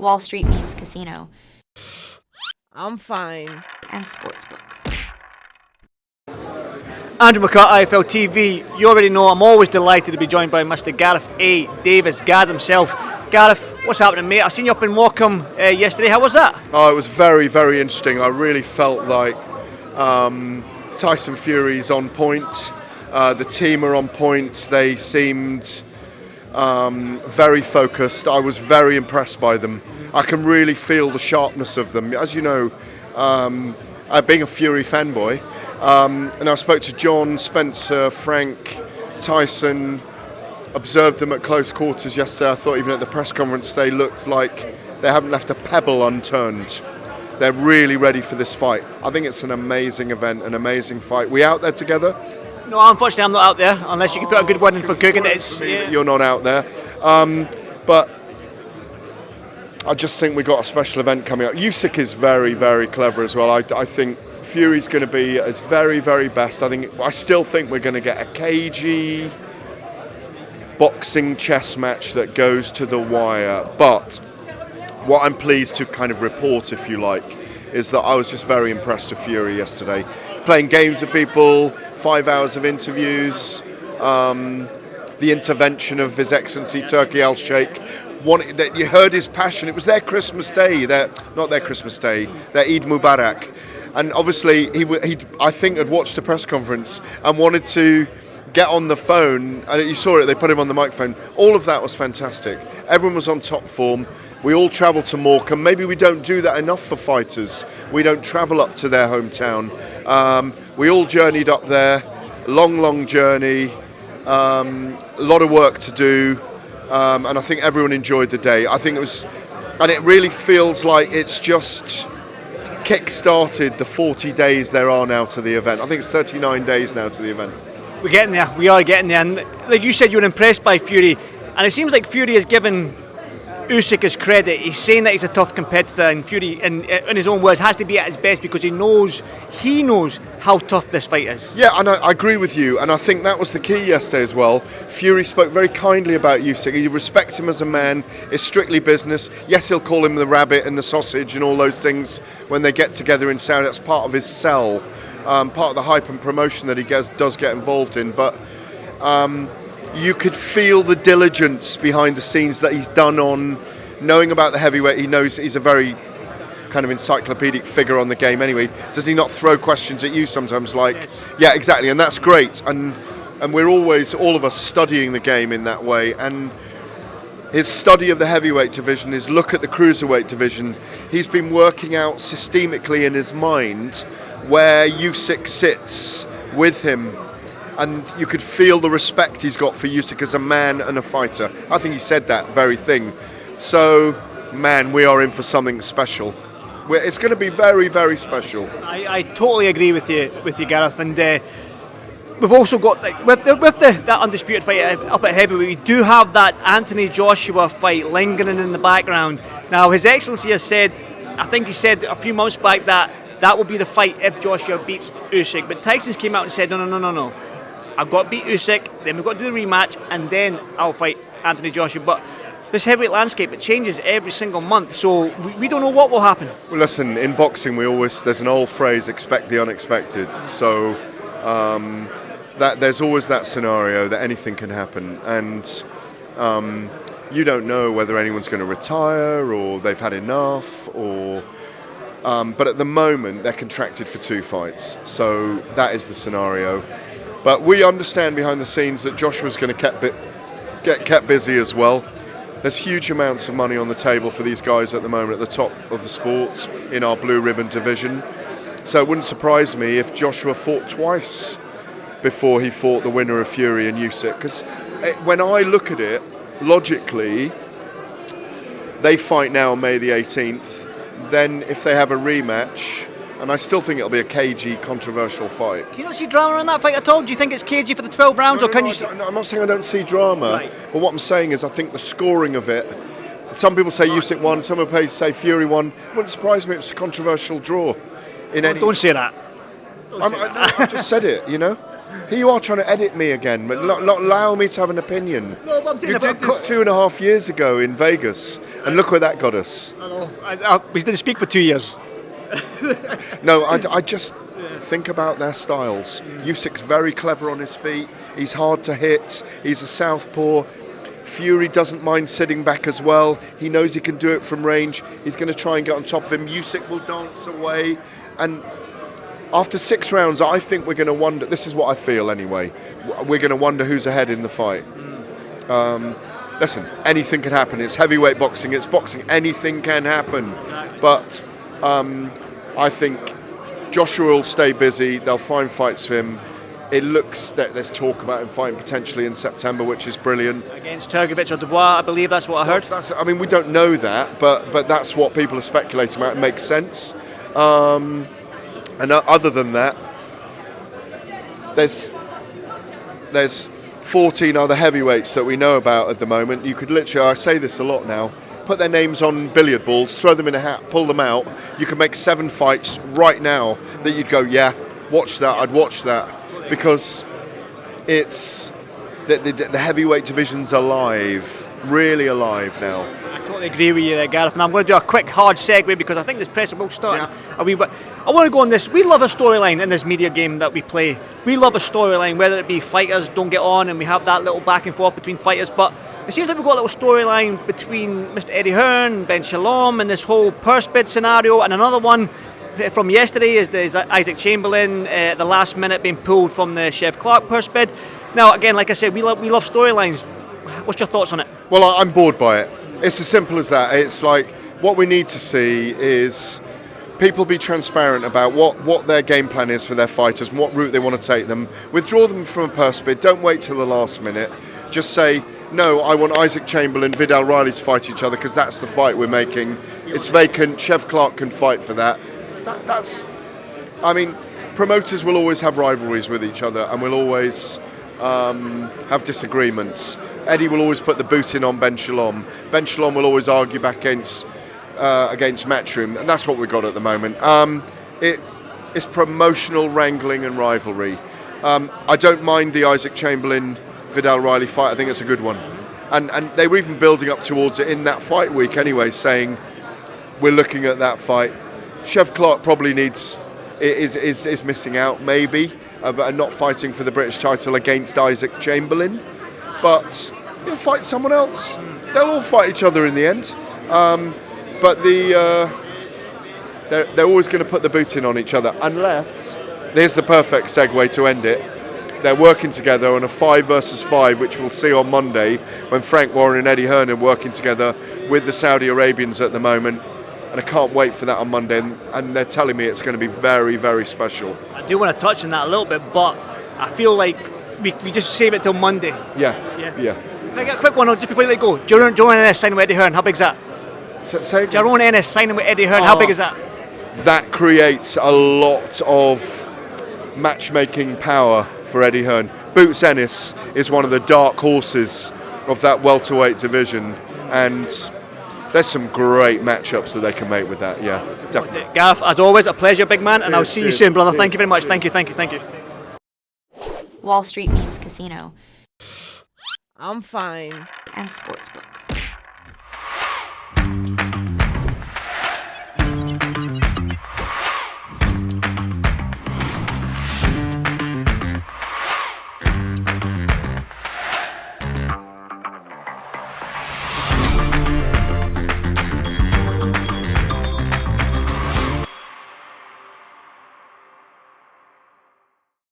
Wall Street Memes Casino, I'm fine. and Sportsbook. Andrew McCart, IFLTV. You already know I'm always delighted to be joined by Mr. Gareth A. Davies, Gareth himself. Gareth, what's happening, mate? I've seen you up in Morecambe yesterday. How was that? Oh, it was very, very interesting. I really felt like Tyson Fury's on point. The team are on point. They seemed very focused. I was very impressed by them. I can really feel the sharpness of them. As you know, being a Fury fanboy, and I spoke to John, Spencer, Frank, Tyson, observed them at close quarters yesterday. I thought even at the press conference they looked like they haven't left a pebble unturned. They're really ready for this fight. I think it's an amazing event, an amazing fight. We out there together? No, unfortunately I'm not out there, unless you can put a good word in for cooking. You're not out there. But I just think we've got a special event coming up. Usyk is very, very clever as well. I think Fury's going to be at his very, very best. I still think we're going to get a cagey boxing chess match that goes to the wire. But what I'm pleased to kind of report, if you like, is that I was just very impressed with Fury yesterday. Playing games with people, 5 hours of interviews, the intervention of His Excellency Turki Al-Sheikh. You heard his passion. It was their Christmas Day, not their Christmas Day, their Eid Mubarak. And obviously, he I think, had watched the press conference and wanted to get on the phone. And you saw it, they put him on the microphone. All of that was fantastic. Everyone was on top form. We all travelled to Morecambe. Maybe we don't do that enough for fighters. We don't travel up to their hometown. We all journeyed up there. Long journey. A lot of work to do. And I think everyone enjoyed the day. I think it was, and it really feels like it's just kick-started the 40 days there are now to the event. I think it's 39 days now to the event. We're getting there. We are getting there. And like you said, you were impressed by Fury. And it seems like Fury has given Usyk his credit. He's saying that he's a tough competitor, and Fury, in his own words, has to be at his best because he knows how tough this fight is. Yeah, and I agree with you, and I think that was the key yesterday as well. Fury spoke very kindly about Usyk. He respects him as a man. It's strictly business. Yes, he'll call him the rabbit and the sausage and all those things when they get together in Saudi. That's part of his sell, part of the hype and promotion that he does get involved in. But you could feel the diligence behind the scenes that he's done on knowing about the heavyweight. He knows he's a very kind of encyclopedic figure on the game anyway. Does he not throw questions at you sometimes like, yes. Yeah, exactly, and that's great. And we're always, all of us, studying the game in that way. And his study of the heavyweight division, his look at the cruiserweight division, he's been working out systemically in his mind where Usyk sits with him. And you could feel the respect he's got for Usyk as a man and a fighter. I think he said that very thing. So, man, we are in for something special. It's going to be very, very special. I totally agree with you, Gareth. And we've also got, with that undisputed fight up at heavyweight, we do have that Anthony Joshua fight lingering in the background. Now, His Excellency has said, I think he said a few months back that will be the fight if Joshua beats Usyk. But Tyson came out and said, no. I've got to beat Usyk, then we've got to do the rematch, and then I'll fight Anthony Joshua. But this heavyweight landscape, it changes every single month, so we don't know what will happen. Well, listen, in boxing, there's an old phrase, expect the unexpected. So that there's always that scenario that anything can happen. And you don't know whether anyone's going to retire or they've had enough, or but at the moment, they're contracted for 2 fights. So that is the scenario. But we understand behind the scenes that Joshua's going to get kept busy as well. There's huge amounts of money on the table for these guys at the moment at the top of the sport in our blue ribbon division. So it wouldn't surprise me if Joshua fought twice before he fought the winner of Fury and Usyk. Because when I look at it, logically, they fight now on May the 18th. Then if they have a rematch, and I still think it'll be a cagey, controversial fight. You don't see drama in that fight at all? Do you think it's cagey for the 12 rounds, or can you? No, I'm not saying I don't see drama, right. But what I'm saying is I think the scoring of it. Some people say Usyk won, some people say Fury won. It wouldn't surprise me if it's a controversial draw. Don't say that. I just said it, you know. Here you are trying to edit me again, but not allow me to have an opinion. No, but I'm saying You did this 2.5 years ago in Vegas, and look where that got us. I know. We didn't speak for 2 years. No, I just think about their styles. Usyk's very clever on his feet. He's hard to hit. He's a southpaw. Fury doesn't mind sitting back as well. He knows he can do it from range. He's going to try and get on top of him. Usyk will dance away. And after 6 rounds, I think we're going to wonder, this is what I feel anyway, we're going to wonder who's ahead in the fight. Listen, anything can happen. It's heavyweight boxing, it's boxing, anything can happen. But I think Joshua will stay busy, they'll find fights for him. It looks that there's talk about him fighting potentially in September, which is brilliant. Against Turgovic or Dubois, I believe that's what I heard. I mean, we don't know that, but that's what people are speculating about. It makes sense. And other than that, there's 14 other heavyweights that we know about at the moment. You could literally, I say this a lot now, put their names on billiard balls, throw them in a hat, pull them out. You can make 7 fights right now that you'd go, yeah, watch that, I'd watch that. Because it's the heavyweight division's alive, really alive now. I totally agree with you there, Gareth, and I'm going to do a quick hard segue because I think this press will start a wee bit. I want to go on this. We love a storyline in this media game that we play. We love a storyline, whether it be fighters don't get on and we have that little back and forth between fighters, but it seems like we've got a little storyline between Mr. Eddie Hearn, Ben Shalom, and this whole purse bid scenario, and another one from yesterday is Usyk Chamberlain, the last minute being pulled from the Chef Clark purse bid. Now, again, like I said, we love storylines. What's your thoughts on it? Well, I'm bored by it. It's as simple as that. It's like what we need to see is people be transparent about what their game plan is for their fighters and what route they want to take them. Withdraw them from a purse bid. Don't wait till the last minute. Just say, no, I want Usyk Chamberlain, Vidal Riley to fight each other because that's the fight we're making. It's vacant. Chef Clark can fight for that. I mean, promoters will always have rivalries with each other and will always have disagreements. Eddie will always put the boot in on Ben Shalom. Ben Shalom will always argue back against Matchroom, and that's what we've got at the moment. It's promotional wrangling and rivalry. I don't mind the Usyk Chamberlain Vidal Riley fight. I think it's a good one, and they were even building up towards it in that fight week anyway, saying we're looking at that fight. Chef Clark probably is missing out maybe, and not fighting for the British title against Usyk Chamberlain, but he'll fight someone else. They'll all fight each other in the end, but they're always going to put the boot in on each other unless, here's the perfect segue to end it, they're working together on a 5 versus 5, which we'll see on Monday when Frank Warren and Eddie Hearn are working together with the Saudi Arabians at the moment. And I can't wait for that on Monday, and they're telling me it's going to be very, very special. I do want to touch on that a little bit, but I feel like we just save it till Monday. Yeah. Can I get a quick one just before you let go? Jerome Ennis signing with Eddie Hearn, how big is that? Say Jerome Ennis signing with Eddie Hearn, how big is that? That creates a lot of matchmaking power for Eddie Hearn. Boots Ennis is one of the dark horses of that welterweight division, and there's some great matchups that they can make with that, yeah, definitely. Gareth, as always, a pleasure, big man, and I'll see you soon, brother. Thank you very much. Thank you. Wall Street Memes Casino I'm fine. and Sportsbook.